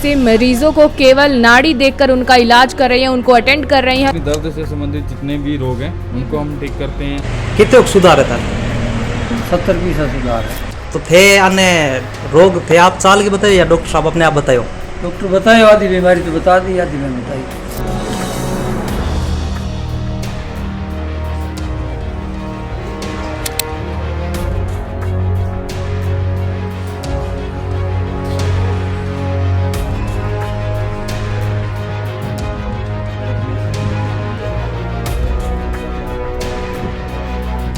से मरीजों को केवल नाड़ी देखकर उनका इलाज कर रही हैं, उनको अटेंड कर रही हैं। दर्द से संबंधित जितने भी रोग हैं उनको हम ठीक करते हैं। कितने सुधार है था? 70% सुधार है। तो थे अन्य रोग थे आप साल के बताए या डॉक्टर साहब अपने आप बतायो? डॉक्टर बताए आधी बीमारी तो बता दी, आधी मैं बताई।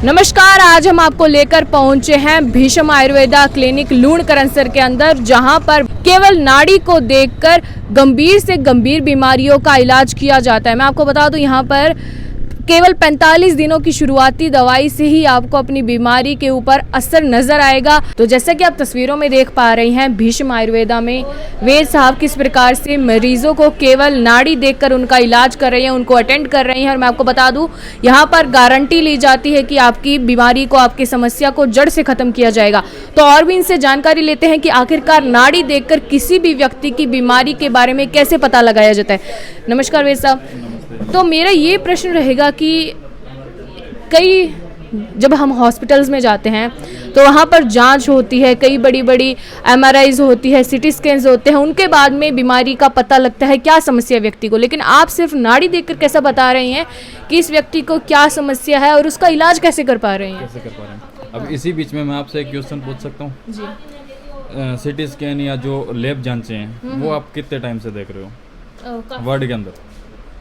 नमस्कार, आज हम आपको लेकर पहुंचे हैं भीष्म आयुर्वेदा क्लिनिक लूण करनसर के अंदर, जहां पर केवल नाड़ी को देखकर गंभीर से गंभीर बीमारियों का इलाज किया जाता है। मैं आपको बता दूं, यहां पर केवल 45 दिनों की शुरुआती दवाई से ही आपको अपनी बीमारी के ऊपर असर नजर आएगा। तो जैसा कि आप तस्वीरों में देख पा रही हैं, भीष्म आयुर्वेदा में वैद्य साहब किस प्रकार से मरीजों को केवल नाड़ी देखकर उनका इलाज कर रही हैं, उनको अटेंड कर रही हैं। और मैं आपको बता दूं, यहाँ पर गारंटी ली जाती है कि आपकी बीमारी को, आपकी समस्या को जड़ से खत्म किया जाएगा। तो और भी इनसे जानकारी लेते हैं कि आखिरकार नाड़ी देखकर किसी भी व्यक्ति की बीमारी के बारे में कैसे पता लगाया जाता है। नमस्कार वैद्य साहब। तो मेरा ये प्रश्न रहेगा कि जब हम हॉस्पिटल्स में जाते हैं तो वहाँ पर जांच होती है, कई बड़ी बड़ी MRIs होती है, CT स्कैन्स होते हैं, उनके बाद में बीमारी का पता लगता है क्या समस्या व्यक्ति को। लेकिन आप सिर्फ नाड़ी देखकर कैसा बता रही हैं कि इस व्यक्ति को क्या समस्या है और उसका इलाज कैसे कर पा रही हैं? अब इसी बीच में मैं आपसे एक क्वेश्चन पूछ सकता हूँ जी? CT स्कैन या जो लैब जांचें हैं वो आप कितने टाइम से देख रहे हो वर्ल्ड के अंदर?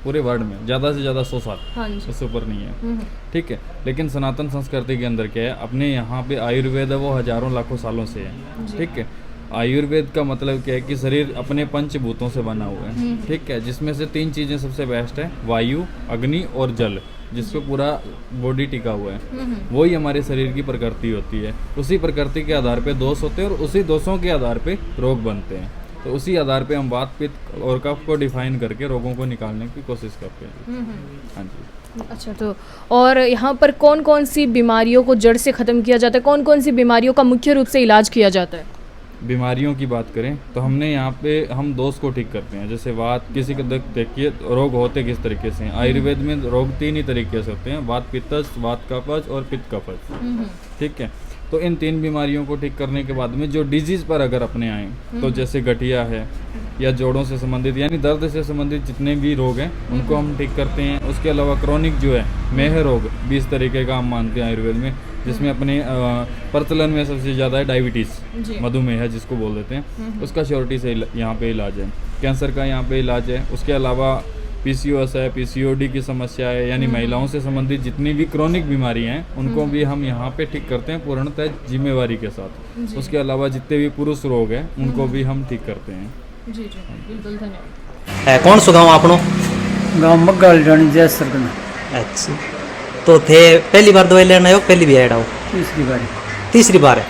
पूरे वर्ल्ड में ज़्यादा से ज़्यादा 100 साल, उससे ऊपर नहीं है, ठीक है। लेकिन सनातन संस्कृति के अंदर क्या है, अपने यहाँ पे आयुर्वेद है वो हजारों लाखों सालों से है, ठीक है। आयुर्वेद का मतलब क्या है कि शरीर अपने पंचभूतों से बना हुआ है, ठीक है, जिसमें से 3 चीज़ें सबसे बेस्ट है, वायु, अग्नि और जल, जिसपे पूरा बॉडी टिका हुआ है। वही हमारे शरीर की प्रकृति होती है। उसी प्रकृति के आधार पे दोष होते हैं और उसी दोषों के आधार पे रोग बनते हैं। तो उसी आधार पे हम वात, पित्त और कफ को डिफाइन करके रोगों को निकालने की कोशिश करते हैं। हाँ जी। अच्छा, तो और यहाँ पर कौन कौन सी बीमारियों को जड़ से ख़त्म किया जाता है, कौन कौन सी बीमारियों का मुख्य रूप से इलाज किया जाता है? बीमारियों की बात करें तो हमने यहाँ पे हम दोष को ठीक करते हैं। जैसे वात, किसी को देखिए रोग होते किस तरीके से हैं। आयुर्वेद में रोग 3 ही तरीके से होते हैं, वात पित्तज, वात कफज और पित्त कफज, ठीक है। तो इन 3 बीमारियों को ठीक करने के बाद में जो डिजीज़ पर अगर अपने आए तो जैसे गठिया है या जोड़ों से संबंधित यानी दर्द से संबंधित जितने भी रोग हैं उनको हम ठीक करते हैं। उसके अलावा क्रॉनिक जो है मेह रोग 20 तरीके का हम मानते हैं आयुर्वेद में, जिसमें अपने प्रचलन में सबसे ज़्यादा है डायबिटीज़, मधुमेह जिसको बोल देते हैं, उसका श्योरिटी से यहाँ पे इलाज है। कैंसर का यहाँ पे इलाज है। उसके अलावा PCOS है, PCOD की समस्या है, यानी महिलाओं से संबंधित जितनी भी क्रॉनिक बीमारी हैं उनको भी हम यहाँ पे ठीक करते हैं पूर्णतः जिम्मेवारी के साथ। उसके अलावा जितने भी पुरुष रोग हैं उनको भी हम ठीक करते हैं। जी जी, बिल्कुल, धन्यवाद। कौन सो गाँव आपनो? गाँव मग्गाल रानी जैसर का। अच्छा, तो थे पहली बार दवाई लेना हो, पहली भी आया हो? तीसरी बार है।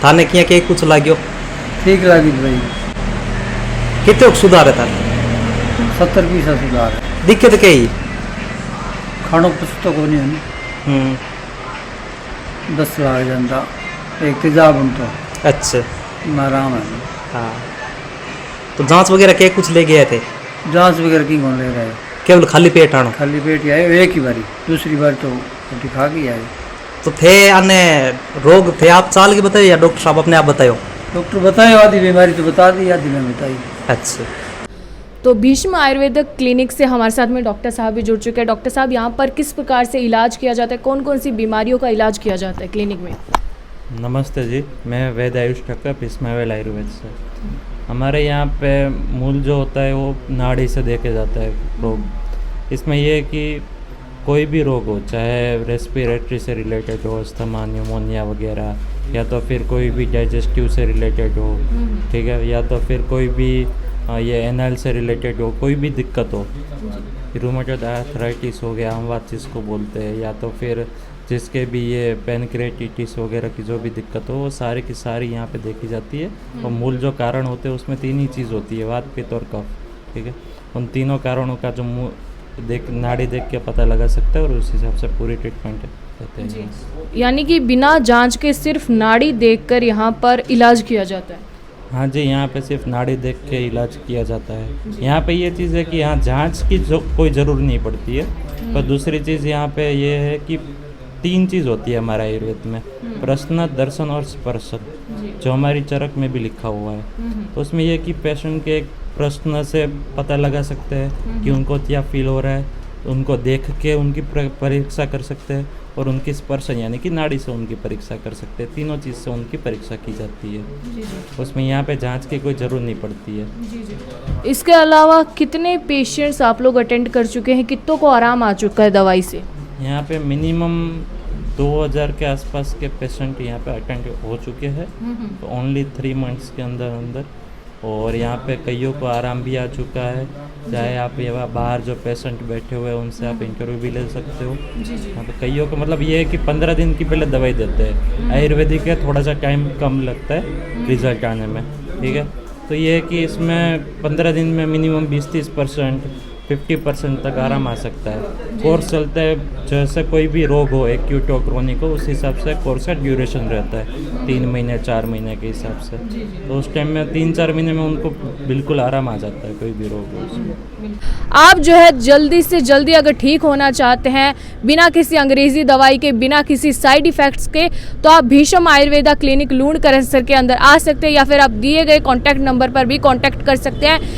थाने किया के कुछ लाग्यो? ठीक लगी दवाई। कितने सुधार है? 70% सुधार है। दिक्कत क्या ही? खानों पुस्तक को नहीं 10 लाख जाता, एक तेजाब उनका। अच्छा, आराम है। हाँ, तो जांच वगैरह के कुछ ले गए थे? जांच वगैरह की कौन ले रहे? केवल खाली पेट आना? खाली पेट ही आए एक ही बारी, दूसरी बार तो रोटी खा के आए। तो थे अन्य रोग थे आप साल के बताए या डॉक्टर साहब अपने आप बतायो? डॉक्टर बताए आधी बीमारी तो बता दी, आधी मैं बताई। अच्छा, तो भीष्म आयुर्वेदिक क्लिनिक से हमारे साथ में डॉक्टर साहब भी जुड़ चुके हैं। डॉक्टर साहब, यहाँ पर किस प्रकार से इलाज किया जाता है, कौन कौन सी बीमारियों का इलाज किया जाता है क्लिनिक में? नमस्ते जी, मैं वैद्य आयुष ठक्कर, भीष्म आयुर्वेद आयुर्वेद से। हमारे यहाँ पे मूल जो होता है वो नाड़ी से देखे जाता है रोग। इसमें ये है कि कोई भी रोग हो, चाहे रेस्पिरेटरी से रिलेटेड हो, अस्थमा, न्यूमोनिया वगैरह, या तो फिर कोई भी डाइजेस्टिव से रिलेटेड हो, ठीक है, या तो फिर कोई भी ये एनल से रिलेटेड हो, कोई भी दिक्कत हो, रूमेटॉइड आर्थराइटिस हो गया, हम बात जिसको बोलते हैं, या तो फिर जिसके भी ये पैनक्रेटिटिस वगैरह की जो भी दिक्कत हो, वो सारी की सारी यहाँ पे देखी जाती है। और मूल जो कारण होते हैं उसमें 3 ही चीज़ होती है, वात, पित्त और कफ, ठीक है। उन तीनों कारणों का जो नाड़ी देख के पता लगा सकते हैं और उस हिसाब से पूरी ट्रीटमेंट देते हैं। यानी कि बिना जांच के सिर्फ नाड़ी देखकर यहाँ पर इलाज किया जाता है? हाँ जी, यहाँ पे सिर्फ नाड़ी देख के इलाज किया जाता है। यहाँ पे ये चीज़ है कि यहाँ जांच की जो कोई ज़रूरत नहीं पड़ती है। पर दूसरी चीज़ यहाँ पे ये है कि 3 चीज़ होती है हमारे आयुर्वेद में, प्रश्न, दर्शन और स्पर्शन, जो हमारी चरक में भी लिखा हुआ है। तो उसमें ये कि पेशेंट के एक प्रश्न से पता लगा सकते हैं कि उनको क्या फील हो रहा है, उनको देख के उनकी परीक्षा कर सकते हैं, और उनकी स्पर्शन यानी कि नाड़ी से उनकी परीक्षा कर सकते हैं। तीनों चीज़ से उनकी परीक्षा की जाती है। उसमें यहाँ पे जांच की कोई ज़रूरत नहीं पड़ती है। इसके अलावा कितने पेशेंट्स आप लोग अटेंड कर चुके हैं, कितनों को आराम आ चुका है दवाई से? यहाँ पे मिनिमम 2000 के आसपास के पेशेंट यहाँ पे अटेंड हो चुके हैं, तो ओनली 3 मंथ्स के अंदर। और यहाँ पे कईयों को आराम भी आ चुका है। चाहे आप यहाँ बाहर जो पेशेंट बैठे हुए हैं उनसे आप इंटरव्यू भी ले सकते हो। यहाँ पे कईयों को मतलब ये है कि 15 दिन की पहले दवाई देते हैं। आयुर्वेदिक है, थोड़ा सा टाइम कम लगता है रिजल्ट आने में, ठीक है। तो ये है कि इसमें 15 दिन में मिनिमम 20-30%, 50% तक आराम आ सकता है। कोर्स चलता है, जैसे कोई भी रोग हो, एक्यूट हो, क्रोनिक हो, उस हिसाब से कोर्स का ड्यूरेशन रहता है 3 महीने 4 महीने के हिसाब से। तो उस टाइम में 3-4 महीने में उनको बिल्कुल आराम आ जाता है, कोई भी रोग हो उसमें। आप जो है जल्दी से जल्दी अगर ठीक होना चाहते हैं बिना किसी अंग्रेजी दवाई के, बिना किसी साइड इफ़ेक्ट्स के, तो आप भीषम आयुर्वेदा क्लिनिक लूण करनसर के अंदर आ सकते हैं, या फिर आप दिए गए कॉन्टैक्ट नंबर पर भी कॉन्टैक्ट कर सकते हैं।